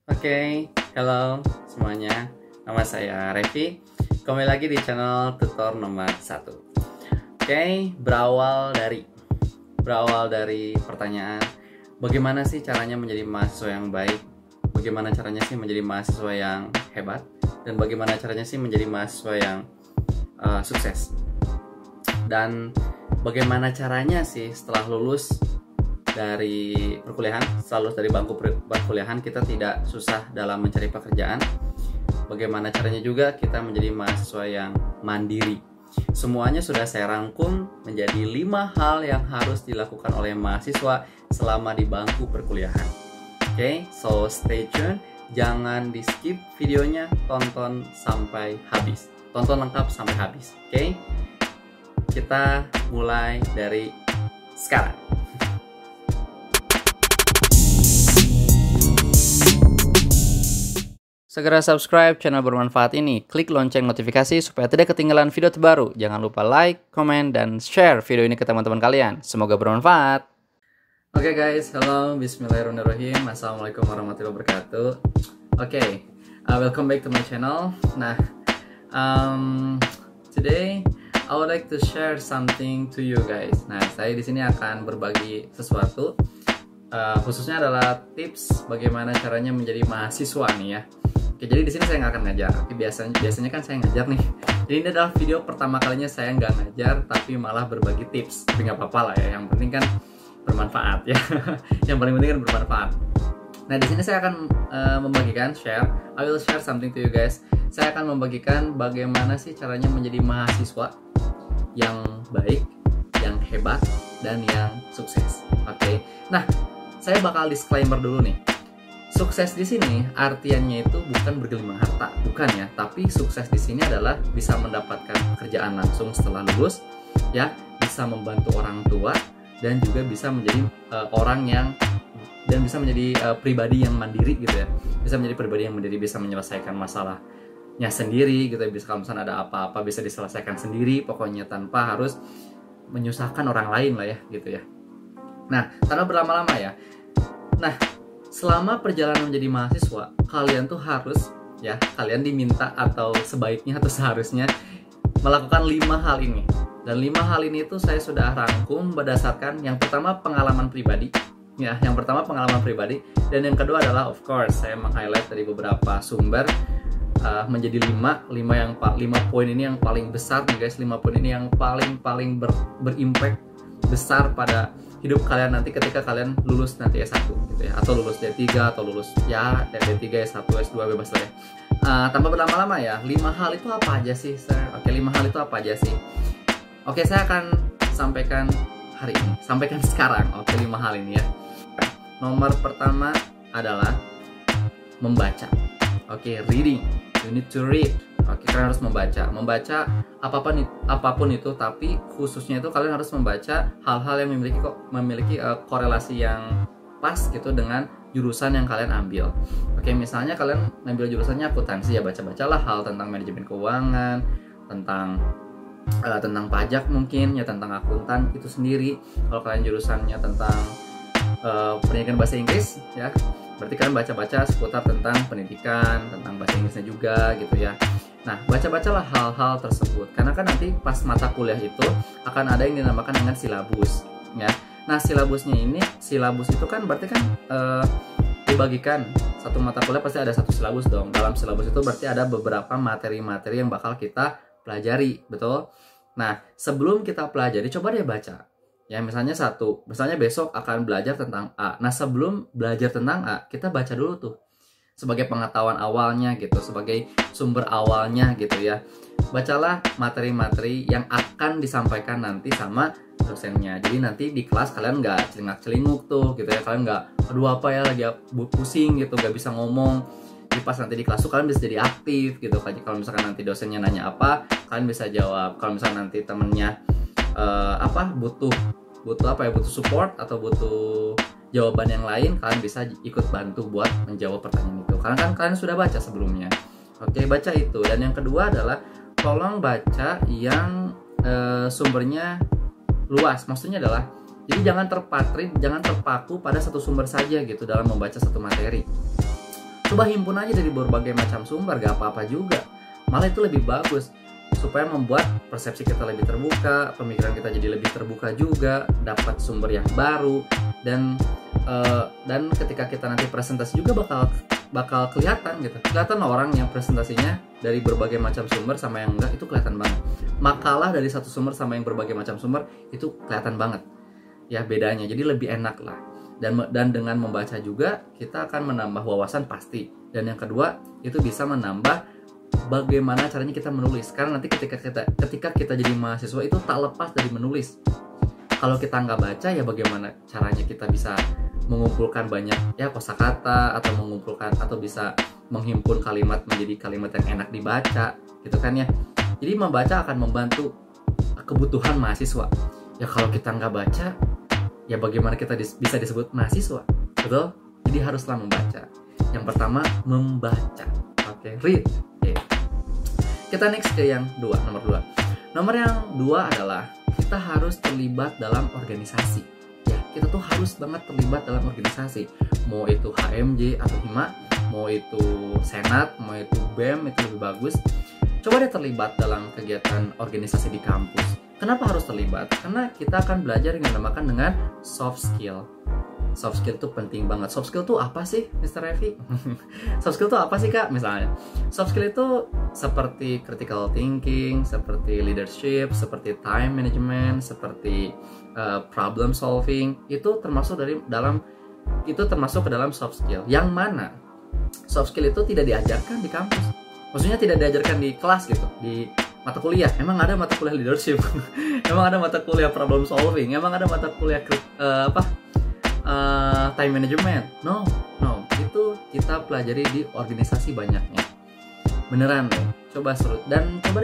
Halo semuanya, nama saya Revi. Kembali lagi di channel tutor nomor 1. Berawal dari pertanyaan, bagaimana sih caranya menjadi mahasiswa yang baik? Bagaimana caranya sih menjadi mahasiswa yang hebat? Dan bagaimana caranya sih menjadi mahasiswa yang sukses? Dan bagaimana caranya sih setelah lulus dari perkuliahan, selalu dari bangku perkuliahan, kita tidak susah dalam mencari pekerjaan? Bagaimana caranya juga kita menjadi mahasiswa yang mandiri? Semuanya sudah saya rangkum menjadi 5 hal yang harus dilakukan oleh mahasiswa selama di bangku perkuliahan. So stay tune, jangan di skip videonya, tonton sampai habis, tonton lengkap sampai habis. Kita mulai dari sekarang. Segera subscribe channel bermanfaat ini, klik lonceng notifikasi supaya tidak ketinggalan video terbaru. Jangan lupa like, komen, dan share video ini ke teman-teman kalian. Semoga bermanfaat. Guys, halo, bismillahirrahmanirrahim. Assalamualaikum warahmatullahi wabarakatuh. Welcome back to my channel. Nah, today I would like to share something to you guys. Nah, saya di sini akan berbagi sesuatu, khususnya adalah tips bagaimana caranya menjadi mahasiswa nih ya. Jadi di sini saya nggak akan ngajar. Biasanya kan saya ngajar nih. Jadi ini adalah video pertama kalinya saya nggak ngajar, tapi malah berbagi tips. Tapi nggak apa-apa lah ya. Yang penting kan bermanfaat ya. Yang paling penting kan bermanfaat. Nah, di sini saya akan membagikan I will share something to you guys. Saya akan membagikan bagaimana sih caranya menjadi mahasiswa yang baik, yang hebat, dan yang sukses. Nah, saya bakal disclaimer dulu nih. Sukses di sini artiannya itu bukan bergelimang harta, bukan ya. Tapi sukses di sini adalah bisa mendapatkan pekerjaan langsung setelah lulus, ya, bisa membantu orang tua, dan juga bisa menjadi pribadi yang mandiri gitu ya. Bisa menjadi pribadi yang mandiri, bisa menyelesaikan masalahnya sendiri gitu ya. Bisa kalau misalnya ada apa-apa bisa diselesaikan sendiri, pokoknya tanpa harus menyusahkan orang lain lah ya gitu ya. Nah, tanpa berlama-lama ya. Nah, selama perjalanan menjadi mahasiswa, kalian tuh harus ya, kalian diminta atau sebaiknya atau seharusnya melakukan 5 hal ini. Dan 5 hal ini tuh saya sudah rangkum berdasarkan yang pertama pengalaman pribadi. Ya, yang pertama pengalaman pribadi, dan yang kedua adalah of course saya meng-highlight dari beberapa sumber menjadi 5 poin ini yang paling besar nih guys. 5 poin ini yang paling berimpact besar pada hidup kalian nanti ketika kalian lulus nanti S1 gitu ya, atau lulus D3 atau lulus ya D3, S1, S2 bebas lah ya. Tanpa berlama-lama ya, 5 hal itu apa aja sih, sir? 5 hal itu apa aja sih? Saya akan sampaikan hari ini, sampaikan sekarang. 5 hal ini ya. Nomor pertama adalah membaca. Reading. You need to read. Kalian harus membaca apapun itu, tapi khususnya itu kalian harus membaca hal-hal yang memiliki korelasi yang pas gitu dengan jurusan yang kalian ambil. Misalnya kalian ambil jurusannya akuntansi, ya baca-bacalah hal tentang manajemen keuangan, tentang pajak mungkin ya, tentang akuntan itu sendiri. Kalau kalian jurusannya tentang pendidikan bahasa Inggris ya, berarti kalian baca-baca seputar tentang pendidikan, tentang bahasa Inggrisnya juga gitu ya. Nah, baca-bacalah hal-hal tersebut, karena kan nanti pas mata kuliah itu akan ada yang dinamakan dengan silabus ya. Nah, silabus itu kan berarti kan dibagikan, satu mata kuliah pasti ada satu silabus dong. Dalam silabus itu berarti ada beberapa materi-materi yang bakal kita pelajari, betul? Nah, sebelum kita pelajari, coba deh baca ya. Misalnya besok akan belajar tentang A. Nah, sebelum belajar tentang A, kita baca dulu tuh sebagai pengetahuan awalnya gitu, sebagai sumber awalnya gitu ya. Bacalah materi-materi yang akan disampaikan nanti sama dosennya. Jadi nanti di kelas kalian nggak celingak-celinguk tuh gitu ya. Kalian nggak, aduh apa ya, lagi pusing gitu, nggak bisa ngomong. Jadi pas nanti di kelas tuh kalian bisa jadi aktif gitu. Kalau misalkan nanti dosennya nanya apa, kalian bisa jawab. Kalau misalkan nanti temennya butuh support atau butuh jawaban yang lain, kalian bisa ikut bantu buat menjawab pertanyaan itu, karena kan kalian sudah baca sebelumnya. Baca itu. Dan yang kedua adalah tolong baca yang sumbernya luas. Maksudnya adalah, jadi jangan terpaku pada satu sumber saja gitu dalam membaca satu materi. Coba himpun aja dari berbagai macam sumber, gak apa-apa juga. Malah itu lebih bagus, supaya membuat persepsi kita lebih terbuka, pemikiran kita jadi lebih terbuka juga, dapat sumber yang baru, dan ketika kita nanti presentasi juga bakal kelihatan gitu. Kelihatan orang yang presentasinya dari berbagai macam sumber sama yang enggak, itu kelihatan banget. Makalah dari satu sumber sama yang berbagai macam sumber, itu kelihatan banget ya bedanya. Jadi lebih enak lah. Dan dengan membaca juga kita akan menambah wawasan pasti. Dan yang kedua, itu bisa menambah bagaimana caranya kita menulis. Karena nanti ketika kita jadi mahasiswa itu tak lepas dari menulis. Kalau kita nggak baca, ya bagaimana caranya kita bisa mengumpulkan banyak ya kosakata, atau mengumpulkan atau bisa menghimpun kalimat menjadi kalimat yang enak dibaca gitu kan ya. Jadi membaca akan membantu kebutuhan mahasiswa. Ya kalau kita nggak baca, ya bagaimana kita bisa disebut mahasiswa, betul? Jadi haruslah membaca. Yang pertama, membaca. Oke, read. Oke. Kita next ke yang nomor 2. Nomor yang 2 adalah kita harus terlibat dalam organisasi. Ya, kita tuh harus banget terlibat dalam organisasi. Mau itu HMJ atau HIMA, mau itu Senat, mau itu BEM, itu lebih bagus. Coba deh terlibat dalam kegiatan organisasi di kampus. Kenapa harus terlibat? Karena kita akan belajar yang dinamakan dengan soft skill. Soft skill itu penting banget. Soft skill itu apa sih, Mr. Revi? Soft skill itu apa sih, Kak? Misalnya, soft skill itu seperti critical thinking, seperti leadership, seperti time management, seperti problem solving. Itu termasuk ke dalam soft skill. Yang mana soft skill itu tidak diajarkan di kampus. Maksudnya tidak diajarkan di kelas gitu, di mata kuliah. Emang ada mata kuliah leadership, emang ada mata kuliah problem solving, emang ada mata kuliah time management. No, itu kita pelajari di organisasi banyaknya. Beneran deh, coba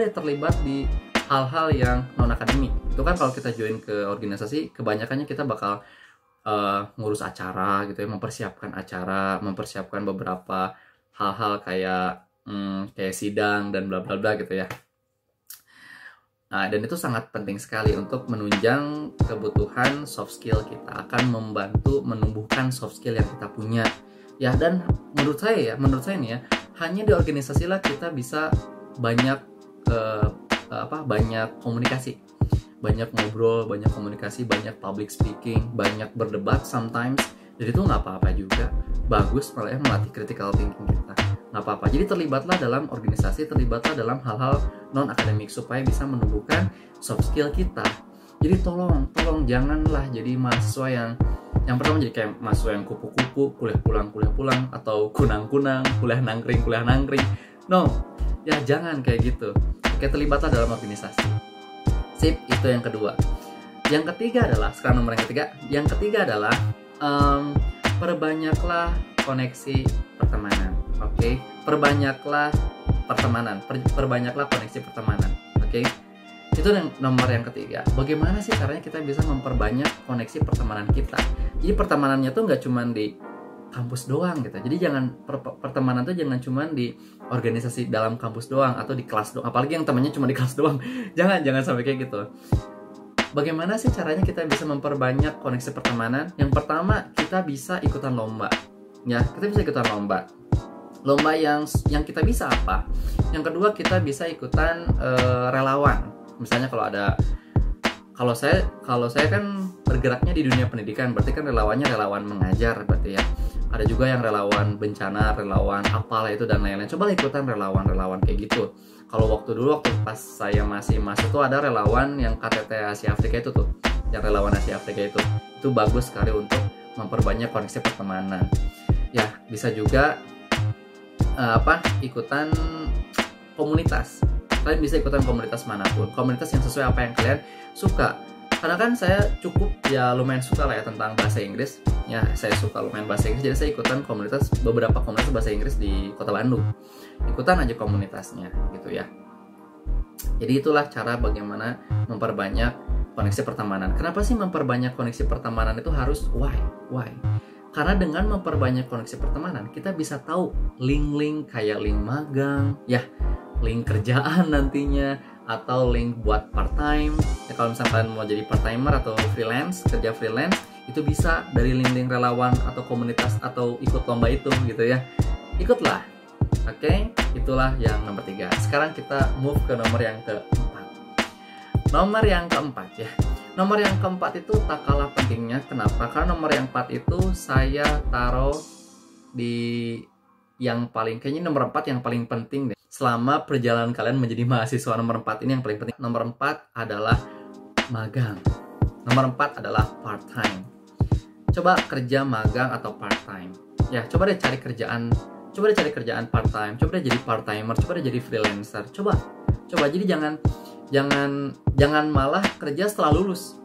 deh terlibat di hal-hal yang non akademik. Itu kan kalau kita join ke organisasi, kebanyakannya kita bakal ngurus acara gitu ya, mempersiapkan beberapa hal-hal kayak sidang dan bla bla bla gitu ya. Nah, dan itu sangat penting sekali untuk menunjang kebutuhan soft skill kita, akan membantu menumbuhkan soft skill yang kita punya. Ya, dan menurut saya nih ya, hanya di organisasi lah kita bisa banyak banyak komunikasi, banyak ngobrol, banyak komunikasi, banyak public speaking, banyak berdebat sometimes. Jadi itu nggak apa-apa juga, bagus malah melatih critical thinking kita. Nggak apa-apa. Jadi terlibatlah dalam organisasi, terlibatlah dalam hal-hal non akademik supaya bisa menumbuhkan soft skill kita. Jadi tolong janganlah jadi mahasiswa yang pertama jadi kayak mahasiswa yang kupu-kupu, kuliah pulang, atau kunang-kunang, kuliah nangkring. No, ya jangan kayak gitu. Oke, terlibatlah dalam organisasi. Sip, itu yang kedua. Yang ketiga adalah perbanyaklah koneksi pertemanan. Oke, perbanyaklah koneksi pertemanan. Oke, itu nomor yang ketiga. Bagaimana sih caranya kita bisa memperbanyak koneksi pertemanan kita? Jadi pertemanannya tuh nggak cuma di kampus doang gitu. Jadi pertemanan tuh jangan cuma di organisasi dalam kampus doang atau di kelas doang. Apalagi yang temannya cuma di kelas doang. jangan sampai kayak gitu. Bagaimana sih caranya kita bisa memperbanyak koneksi pertemanan? Yang pertama, kita bisa ikutan lomba. Ya, kita bisa ikutan lomba. Lomba yang kita bisa apa? Yang kedua, kita bisa ikutan relawan. Misalnya kalau saya kan bergeraknya di dunia pendidikan, berarti kan relawannya relawan mengajar berarti ya. Ada juga yang relawan bencana, relawan apalah itu dan lain-lain. Coba ikutan relawan kayak gitu. Kalau waktu pas saya masih masuk tuh ada relawan yang KTT Asia Afrika itu tuh, yang relawan Asia Afrika itu bagus sekali untuk memperbanyak koneksi pertemanan. Ya, bisa juga ikutan komunitas. Kalian bisa ikutan komunitas manapun, komunitas yang sesuai apa yang kalian suka. Karena kan saya lumayan suka lah ya tentang bahasa Inggris. Ya, saya suka lumayan bahasa Inggris, jadi saya ikutan beberapa komunitas bahasa Inggris di Kota Bandung. Ikutan aja komunitasnya gitu ya. Jadi itulah cara bagaimana memperbanyak koneksi pertemanan. Kenapa sih memperbanyak koneksi pertemanan itu harus why? Karena dengan memperbanyak koneksi pertemanan, kita bisa tahu link-link kayak link magang, ya, link kerjaan nantinya, atau link buat part-time. Ya, kalau misalkan mau jadi part-timer atau kerja freelance, itu bisa dari link-link relawan atau komunitas atau ikut lomba itu gitu ya. ikutlah. Oke, itulah yang nomor 3. Sekarang kita move ke nomor yang keempat. Nomor yang keempat ya. Nomor yang keempat itu tak kalah pentingnya. Kenapa? Karena nomor yang 4 itu saya taruh di yang paling, kayaknya nomor 4 yang paling penting deh. Selama perjalanan kalian menjadi mahasiswa, nomor 4 ini yang paling penting. Nomor 4 adalah magang. Nomor 4 adalah part time. Coba kerja magang atau part time. Ya, coba deh cari kerjaan. Coba deh cari kerjaan part time. Coba deh jadi part timer. Coba deh jadi freelancer. Coba. Jadi jangan malah kerja setelah lulus.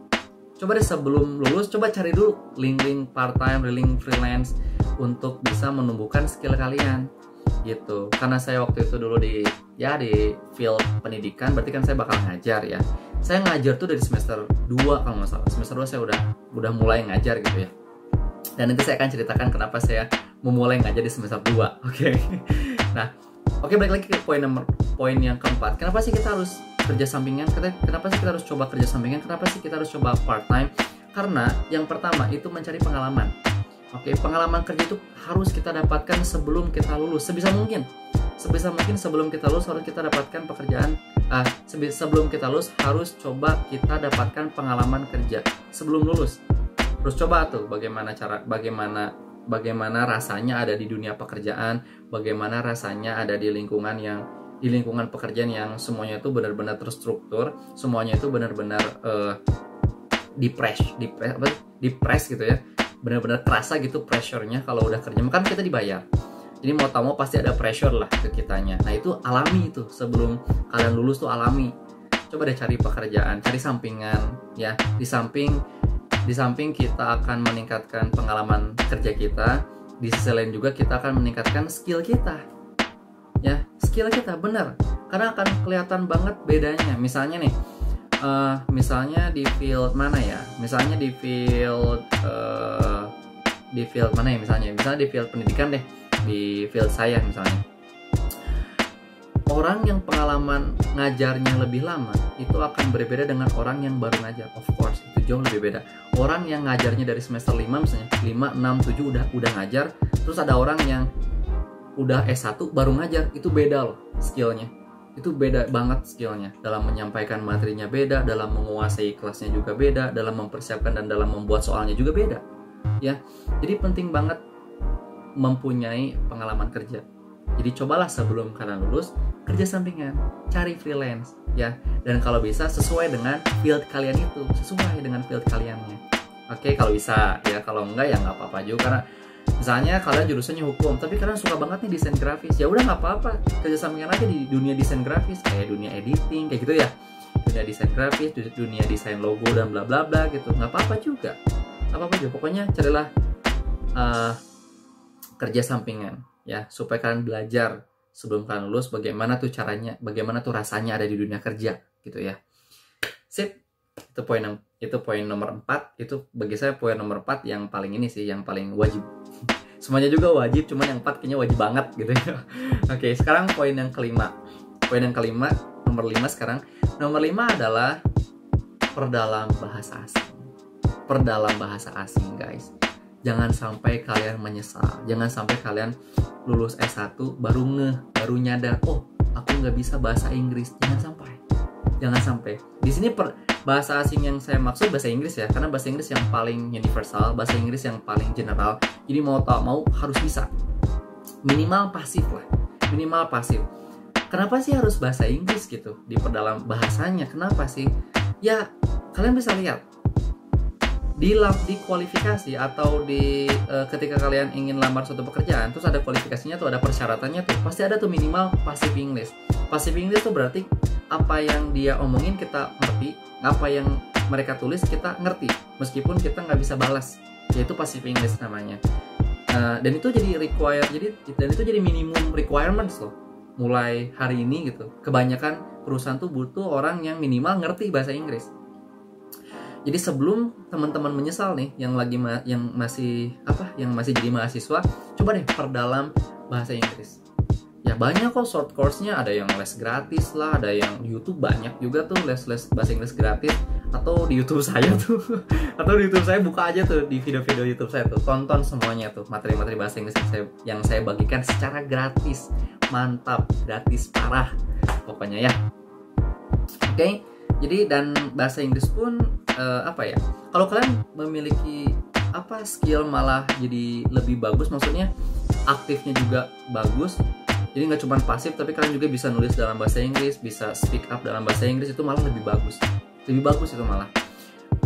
Coba deh sebelum lulus, coba cari dulu link part time, link freelance untuk bisa menumbuhkan skill kalian. Gitu. Karena saya waktu itu dulu di field pendidikan, berarti kan saya bakal ngajar ya. Saya ngajar tuh dari semester 2 kalau nggak salah. Semester 2 saya udah mulai ngajar gitu ya. Dan nanti saya akan ceritakan kenapa saya memulai ngajar di semester 2. Oke. Nah, balik lagi ke poin yang keempat. Kenapa sih kita harus kerja sampingan? Kenapa sih kita harus coba kerja sampingan? Kenapa sih kita harus coba part time? Karena yang pertama itu mencari pengalaman. Oke, pengalaman kerja itu harus kita dapatkan sebelum kita lulus. Sebisa mungkin sebelum kita lulus harus kita dapatkan pekerjaan. Sebelum kita lulus harus coba kita dapatkan pengalaman kerja sebelum lulus. Terus coba tuh bagaimana rasanya ada di dunia pekerjaan, bagaimana rasanya ada di lingkungan pekerjaan yang semuanya itu benar-benar terstruktur, semuanya itu benar-benar di-press gitu ya. Benar-benar terasa gitu pressure-nya kalau udah kerja. Kan kita dibayar. Jadi mau tak mau pasti ada pressure lah ke kitanya. Nah, itu alami itu. Sebelum kalian lulus tuh alami. Coba deh cari pekerjaan, cari sampingan ya. Di samping kita akan meningkatkan pengalaman kerja kita, di sisi lain juga kita akan meningkatkan skill kita. Ya, skill kita benar. Karena akan kelihatan banget bedanya. Misalnya nih, misalnya di field mana ya? Misalnya di field mana ya misalnya? Misalnya di field pendidikan deh, di field saya misalnya. Orang yang pengalaman ngajarnya lebih lama itu akan berbeda dengan orang yang baru ngajar. Of course, itu jauh lebih beda. Orang yang ngajarnya dari semester 5 misalnya, 5, 6, 7 udah ngajar, terus ada orang yang udah S1 baru ngajar, itu beda loh skillnya. Itu beda banget skillnya. Dalam menyampaikan materinya beda, dalam menguasai kelasnya juga beda, dalam mempersiapkan dan dalam membuat soalnya juga beda. Ya, jadi penting banget mempunyai pengalaman kerja. Jadi cobalah sebelum kalian lulus kerja sampingan, cari freelance ya. Dan kalau bisa sesuai dengan field kalian itu, sesuai dengan field kaliannya. Oke, kalau bisa ya. Kalau enggak ya nggak apa-apa juga. Karena misalnya kalian jurusannya hukum, tapi kalian suka banget nih desain grafis, ya udah nggak apa-apa, kerja sampingan aja di dunia desain grafis, kayak dunia editing kayak gitu ya, dunia desain grafis, dunia desain logo dan bla bla bla gitu, nggak apa-apa juga. Pokoknya carilah kerja sampingan ya, supaya kalian belajar sebelum kalian lulus bagaimana tuh caranya, bagaimana tuh rasanya ada di dunia kerja gitu ya. Sip. Itu poin nomor 4. Itu bagi saya poin nomor 4 yang paling ini sih, yang paling wajib. Semuanya juga wajib, cuman yang 4 kayaknya wajib banget gitu ya. Oke, sekarang poin yang kelima. Nomor 5 sekarang. Nomor 5 adalah perdalam bahasa asing. Perdalam bahasa asing, guys. Jangan sampai kalian menyesal. Jangan sampai kalian lulus S1 baru nyadar, oh, aku nggak bisa bahasa Inggris. Jangan sampai. Di sini bahasa asing yang saya maksud bahasa Inggris ya, karena bahasa Inggris yang paling universal, bahasa Inggris yang paling general. Jadi mau tak mau harus bisa. Minimal pasif lah. Minimal pasif. Kenapa sih harus bahasa Inggris gitu? Di perdalam bahasanya, kenapa sih? Ya, kalian bisa lihat di kualifikasi atau ketika kalian ingin lamar suatu pekerjaan, terus ada kualifikasinya tuh, ada persyaratannya tuh, pasti ada tuh minimal passive English. Passive English tuh berarti apa yang dia omongin kita ngerti, apa yang mereka tulis kita ngerti, meskipun kita nggak bisa balas. Yaitu passive English namanya. Dan itu jadi itu jadi minimum requirements loh. Mulai hari ini gitu, kebanyakan perusahaan tuh butuh orang yang minimal ngerti bahasa Inggris. Jadi sebelum teman-teman menyesal nih, yang masih jadi mahasiswa, coba deh perdalam bahasa Inggris. Ya banyak kok short course-nya, ada yang les gratis lah, ada yang YouTube banyak juga tuh les bahasa Inggris gratis. atau di YouTube saya tuh atau di YouTube saya buka aja tuh di video-video YouTube saya tuh, tonton semuanya tuh materi-materi bahasa Inggris yang saya bagikan secara gratis. Mantap, gratis parah pokoknya ya. Oke, jadi dan bahasa Inggris pun apa ya, kalau kalian memiliki skill malah jadi lebih bagus, maksudnya aktifnya juga bagus, jadi nggak cuma pasif tapi kalian juga bisa nulis dalam bahasa Inggris, bisa speak up dalam bahasa Inggris, itu malah lebih bagus itu malah.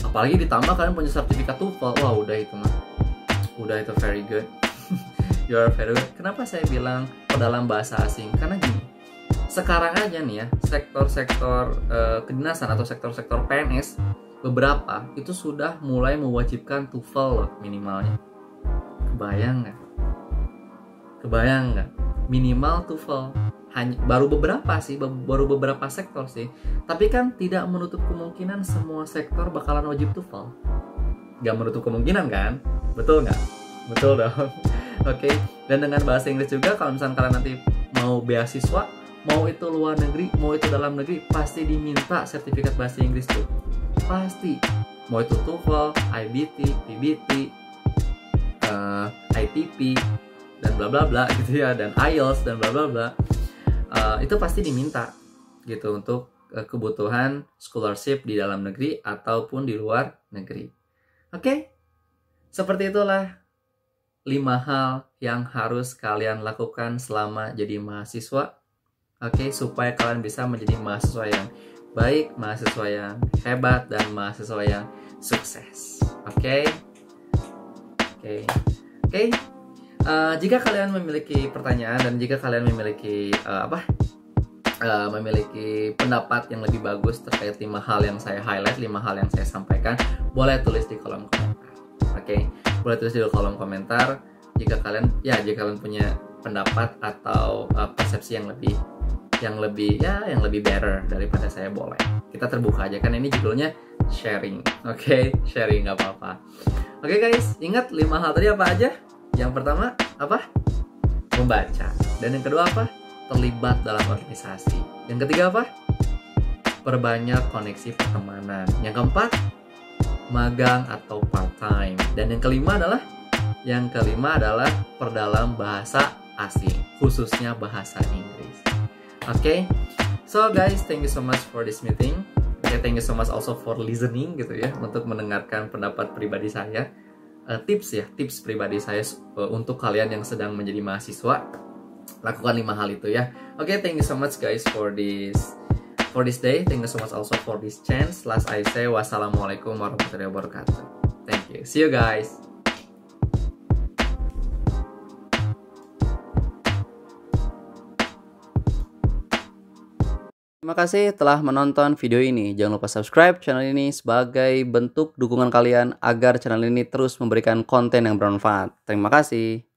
Apalagi ditambah kalian punya sertifikat TOEFL, wah udah itu very good. You are very good. Kenapa saya bilang dalam bahasa asing? Karena gini, sekarang aja nih ya, sektor-sektor kedinasan atau sektor-sektor PNS beberapa itu sudah mulai mewajibkan TOEFL loh minimalnya. Kebayang nggak? Minimal TOEFL. Baru beberapa sektor sih. Tapi kan tidak menutup kemungkinan semua sektor bakalan wajib TOEFL. Gak menutup kemungkinan kan? Betul nggak? Betul dong. Oke. Dan dengan bahasa Inggris juga, kalau misalnya kalian nanti mau beasiswa, mau itu luar negeri, mau itu dalam negeri, pasti diminta sertifikat bahasa Inggris tuh. Pasti. Mau itu TOEFL, IBT, PBT, ITP, dan bla bla bla gitu ya, dan IELTS dan bla bla bla. Itu pasti diminta gitu untuk kebutuhan scholarship di dalam negeri ataupun di luar negeri. Oke? Seperti itulah 5 hal yang harus kalian lakukan selama jadi mahasiswa. Oke, supaya kalian bisa menjadi mahasiswa yang baik, mahasiswa yang hebat, dan mahasiswa yang sukses. Oke? Jika kalian memiliki pertanyaan dan jika kalian memiliki memiliki pendapat yang lebih bagus terkait 5 hal yang saya highlight, 5 hal yang saya sampaikan, boleh tulis di kolom komentar. Oke, boleh tulis di kolom komentar jika kalian punya pendapat atau persepsi yang lebih better daripada saya, boleh. Kita terbuka aja, kan ini judulnya sharing. Oke, sharing nggak apa-apa. Oke guys, ingat 5 hal tadi apa aja? Yang pertama apa? Membaca. Dan yang kedua apa? Terlibat dalam organisasi. Yang ketiga apa? Perbanyak koneksi pertemanan. Yang keempat, magang atau part time. Dan yang kelima adalah perdalam bahasa asing, khususnya bahasa Inggris. Oke. So guys, thank you so much for this meeting. Thank you so much also for listening gitu ya, untuk mendengarkan pendapat pribadi saya. Tips pribadi saya untuk kalian yang sedang menjadi mahasiswa. Lakukan 5 hal itu ya. Oke, thank you so much guys for this day. Thank you so much also for this chance. Last I say, wassalamualaikum warahmatullahi wabarakatuh. Thank you. See you guys. Terima kasih telah menonton video ini. Jangan lupa subscribe channel ini sebagai bentuk dukungan kalian agar channel ini terus memberikan konten yang bermanfaat. Terima kasih.